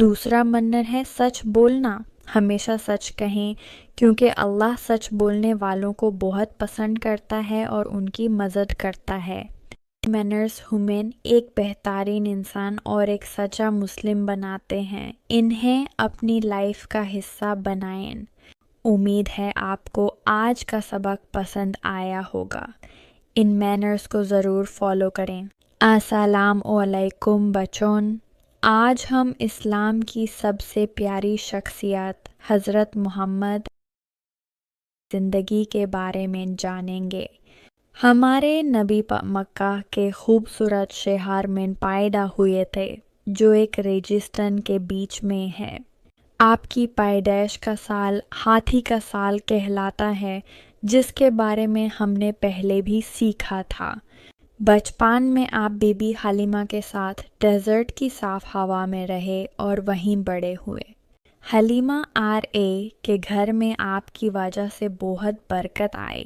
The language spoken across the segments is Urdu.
دوسرا منر ہے سچ بولنا، ہمیشہ سچ کہیں کیونکہ اللہ سچ بولنے والوں کو بہت پسند کرتا ہے اور ان کی مدد کرتا ہے۔ مینرز ہمیں ایک بہترین انسان اور ایک سچا مسلم بناتے ہیں، انہیں اپنی لائف کا حصہ بنائیں۔ امید ہے آپ کو آج کا سبق پسند آیا ہوگا۔ ان مینرز کو ضرور فالو کریں۔ السلام علیکم بچوں، آج ہم اسلام کی سب سے پیاری شخصیت حضرت محمد زندگی کے بارے میں جانیں گے۔ ہمارے نبی مکہ کے خوبصورت شہر میں پیدا ہوئے تھے جو ایک ریگستان کے بیچ میں ہے۔ آپ کی پیدائش کا سال ہاتھی کا سال کہلاتا ہے، جس کے بارے میں ہم نے پہلے بھی سیکھا تھا۔ بچپن میں آپ بی بی حلیمہ کے ساتھ ڈیزرٹ کی صاف ہوا میں رہے اور وہیں بڑے ہوئے۔ حلیمہ کے گھر میں آپ کی وجہ سے بہت برکت آئی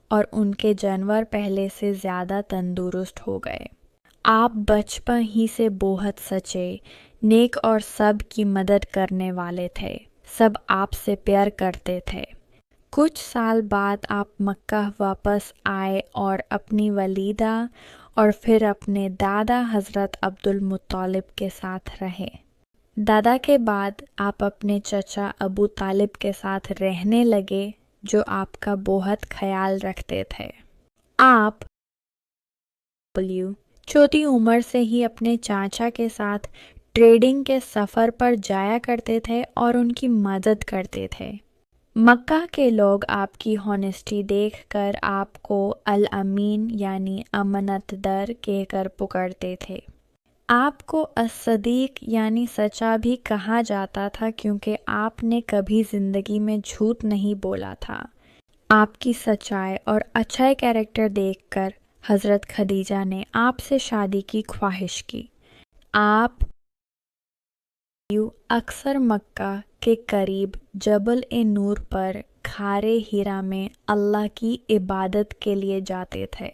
اور ان کے جانور پہلے سے زیادہ تندرست ہو گئے۔ آپ بچپن ہی سے بہت سچے، نیک اور سب کی مدد کرنے والے تھے، سب آپ سے پیار کرتے تھے۔ کچھ سال بعد آپ مکہ واپس آئے اور اپنی والدہ اور پھر اپنے دادا حضرت عبد المطلب کے ساتھ رہے۔ دادا کے بعد آپ اپنے چچا ابو طالب کے ساتھ رہنے لگے جو آپ کا بہت خیال رکھتے تھے۔ آپ چھوٹی عمر سے ہی اپنے چاچا کے ساتھ ٹریڈنگ کے سفر پر جایا کرتے تھے اور ان کی مدد کرتے تھے۔ مکہ کے لوگ آپ کی ہونیسٹی دیکھ کر آپ کو الامین یعنی امانت دار کہہ کر پکارتے تھے۔ آپ کو الصدیق یعنی سچا بھی کہا جاتا تھا کیونکہ آپ نے کبھی زندگی میں جھوٹ نہیں بولا تھا۔ آپ کی سچائی اور اچھا کیریکٹر دیکھ کر حضرت خدیجہ نے آپ سے شادی کی خواہش کی۔ آپ اکثر مکہ کے قریب جبل نور پر کھارے ہیرا میں اللہ کی عبادت کے لیے جاتے تھے۔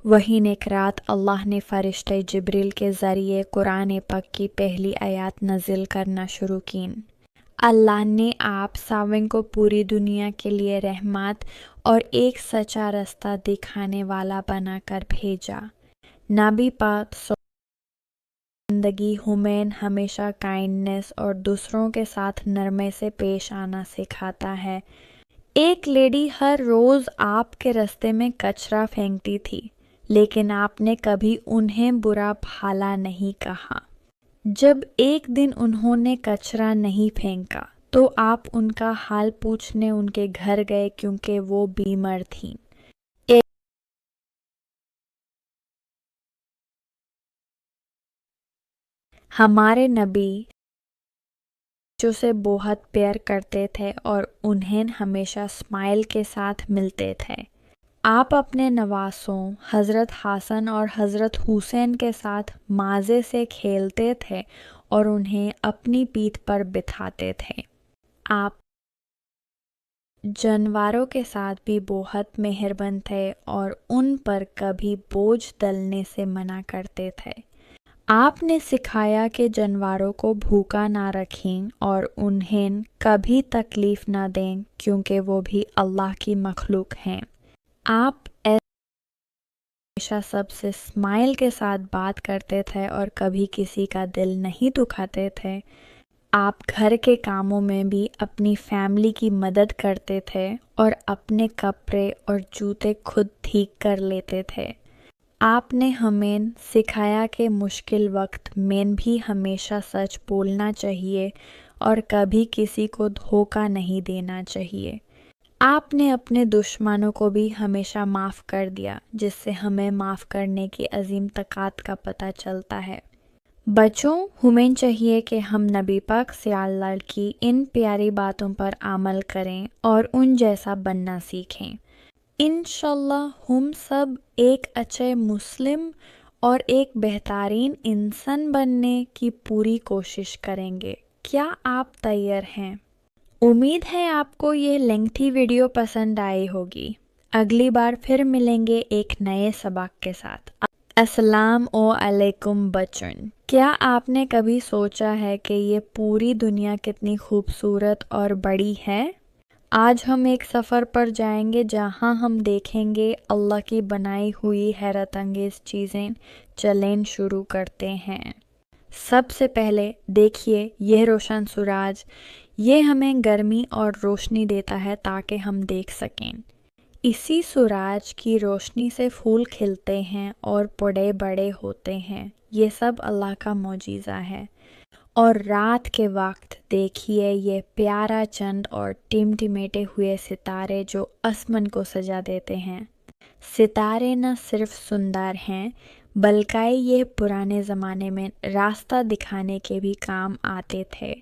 وہیں ایک رات اللہ نے فرشتے جبریل کے ذریعے قرآن پاک کی پہلی آیات نازل کرنا شروع کی۔ اللہ نے آپ ساون کو پوری دنیا کے لیے رحمت اور ایک سچا راستہ دکھانے والا بنا کر بھیجا۔ نبی پاک زندگی ہمیں ہمیشہ کائنڈنس اور دوسروں کے ساتھ نرمی سے پیش آنا سکھاتا ہے۔ ایک لیڈی ہر روز آپ کے راستے میں کچرا پھینکتی تھی، لیکن آپ نے کبھی انہیں برا بھلا نہیں کہا۔ جب ایک دن انہوں نے کچرا نہیں پھینکا تو آپ ان کا حال پوچھنے ان کے گھر گئے کیونکہ وہ بیمار تھیں۔ ہمارے نبی جو سے بہت پیار کرتے تھے اور انہیں ہمیشہ اسمائل کے ساتھ ملتے تھے۔ آپ اپنے نواسوں حضرت حسن اور حضرت حسین کے ساتھ مزے سے کھیلتے تھے اور انہیں اپنی پیٹھ پر بٹھاتے تھے۔ آپ جانوروں کے ساتھ بھی بہت مہربان تھے اور ان پر کبھی بوجھ ڈالنے سے منع کرتے تھے۔ آپ نے سکھایا کہ جانوروں کو بھوکا نہ رکھیں اور انہیں کبھی تکلیف نہ دیں کیونکہ وہ بھی اللہ کی مخلوق ہیں۔ آپ ہمیشہ سب سے اسمائل کے ساتھ بات کرتے تھے اور کبھی کسی کا دل نہیں دکھاتے تھے۔ آپ گھر کے کاموں میں بھی اپنی فیملی کی مدد کرتے تھے اور اپنے کپڑے اور جوتے خود ٹھیک کر لیتے تھے۔ آپ نے ہمیں سکھایا کہ مشکل وقت میں بھی ہمیشہ سچ بولنا چاہیے اور کبھی کسی کو دھوکہ نہیں دینا چاہیے۔ آپ نے اپنے دشمنوں کو بھی ہمیشہ معاف کر دیا، جس سے ہمیں معاف کرنے کی عظیم طاقت کا پتہ چلتا ہے۔ بچوں، ہمیں چاہیے کہ ہم نبی پاک صلی اللہ علیہ وسلم کی ان پیاری باتوں پر عمل کریں اور ان جیسا بننا سیکھیں۔ انشاءاللہ ہم سب ایک اچھے مسلم اور ایک بہترین انسان بننے کی پوری کوشش کریں گے۔ کیا آپ تیار ہیں؟ امید ہے آپ کو یہ لینتھی ویڈیو پسند آئی ہوگی۔ اگلی بار پھر ملیں گے ایک نئے سبق کے ساتھ۔ السلام علیکم بچوں، کیا آپ نے کبھی سوچا ہے کہ یہ پوری دنیا کتنی خوبصورت اور بڑی ہے؟ آج ہم ایک سفر پر جائیں گے جہاں ہم دیکھیں گے اللہ کی بنائی ہوئی حیرت انگیز چیزیں۔ چلیں شروع کرتے ہیں۔ سب سے پہلے دیکھیے یہ روشن سوراج، یہ ہمیں گرمی اور روشنی دیتا ہے تاکہ ہم دیکھ سکیں۔ اسی سوراج کی روشنی سے پھول کھلتے ہیں اور پودے بڑے ہوتے ہیں، یہ سب اللہ کا معجزہ ہے۔ اور رات کے وقت دیکھیے یہ پیارا چند اور ٹمٹماتے ہوئے ستارے جو آسمان کو سجا دیتے ہیں۔ ستارے نہ صرف سندر ہیں بلکہ یہ پرانے زمانے میں راستہ دکھانے کے بھی کام آتے تھے۔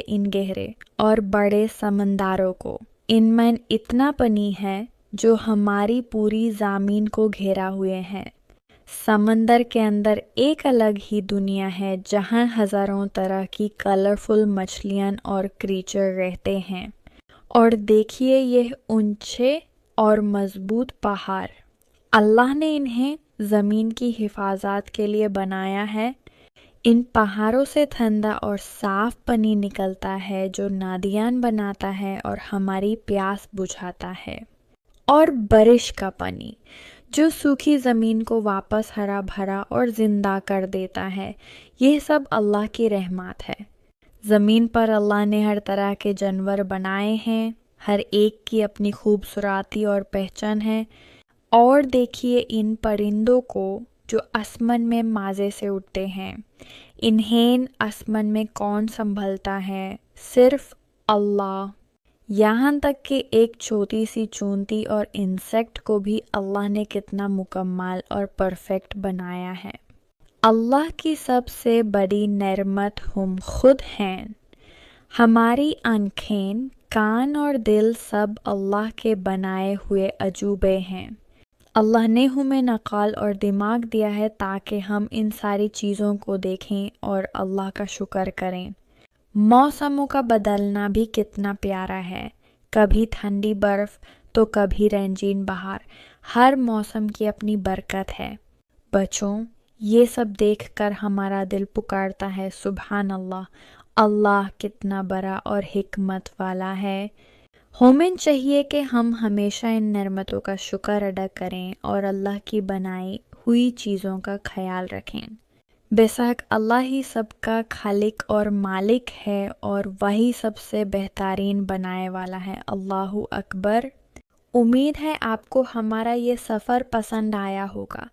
ان گہرے اور بڑے سمندروں کو، ان میں اتنا پانی ہے جو ہماری پوری زمین کو گھیرا ہوئے ہے۔ سمندر کے اندر ایک الگ ہی دنیا ہے جہاں ہزاروں طرح کی کلرفل مچھلیاں اور کریچر رہتے ہیں۔ اور دیکھیے یہ اونچے اور مضبوط پہاڑ، اللہ نے انہیں زمین کی حفاظت کے لیے بنایا ہے۔ ان پہاڑوں سے ٹھنڈا اور صاف پانی نکلتا ہے جو ندیاں بناتا ہے اور ہماری پیاس بجھاتا ہے۔ اور بارش کا پانی جو سوکھی زمین کو واپس ہرا بھرا اور زندہ کر دیتا ہے، یہ سب اللہ کی رحمت ہے۔ زمین پر اللہ نے ہر طرح کے جانور بنائے ہیں، ہر ایک کی اپنی خوبصورتی اور پہچان ہے۔ اور دیکھیے ان پرندوں کو جو آسمان میں مزے سے اڑتے ہیں، انہیں آسمان میں کون سنبھالتا ہے؟ صرف اللہ۔ یہاں تک کہ ایک چھوٹی سی چونٹی اور انسیکٹ کو بھی اللہ نے کتنا مکمل اور پرفیکٹ بنایا ہے۔ اللہ کی سب سے بڑی نعمت ہم خود ہیں۔ ہماری آنکھیں، کان اور دل سب اللہ کے بنائے ہوئے عجوبے ہیں۔ اللہ نے ہمیں عقل اور دماغ دیا ہے تاکہ ہم ان ساری چیزوں کو دیکھیں اور اللہ کا شکر کریں۔ موسموں کا بدلنا بھی کتنا پیارا ہے، کبھی ٹھنڈی برف تو کبھی رنگین بہار، ہر موسم کی اپنی برکت ہے۔ بچوں، یہ سب دیکھ کر ہمارا دل پکارتا ہے سبحان اللہ، اللہ کتنا بڑا اور حکمت والا ہے۔ ہمیں چاہیے کہ ہم ہمیشہ ان نعمتوں کا شکر ادا کریں اور اللہ کی بنائی ہوئی چیزوں کا خیال رکھیں۔ بے شک اللہ ہی سب کا خالق اور مالک ہے اور وہی سب سے بہترین بنانے والا ہے۔ اللہ اکبر۔ امید ہے آپ کو ہمارا یہ سفر پسند آیا ہوگا۔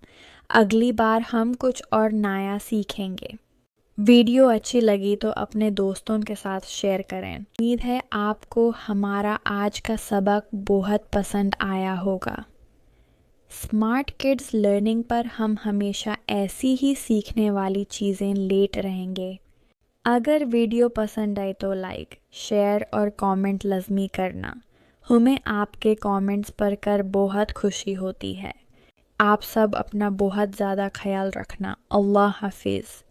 اگلی بار ہم کچھ اور نیا سیکھیں گے۔ ویڈیو اچھی لگی تو اپنے دوستوں کے ساتھ شیئر کریں۔ امید ہے آپ کو ہمارا آج کا سبق بہت پسند آیا ہوگا۔ اسمارٹ کڈز لرننگ پر ہم ہمیشہ ایسی ہی سیکھنے والی چیزیں لیتے رہیں گے۔ اگر ویڈیو پسند آئے تو لائک، شیئر اور کامنٹ لازمی کرنا۔ ہمیں آپ کے کامنٹس پڑھ کر بہت خوشی ہوتی ہے۔ آپ سب اپنا بہت زیادہ خیال رکھنا۔ اللہ حافظ۔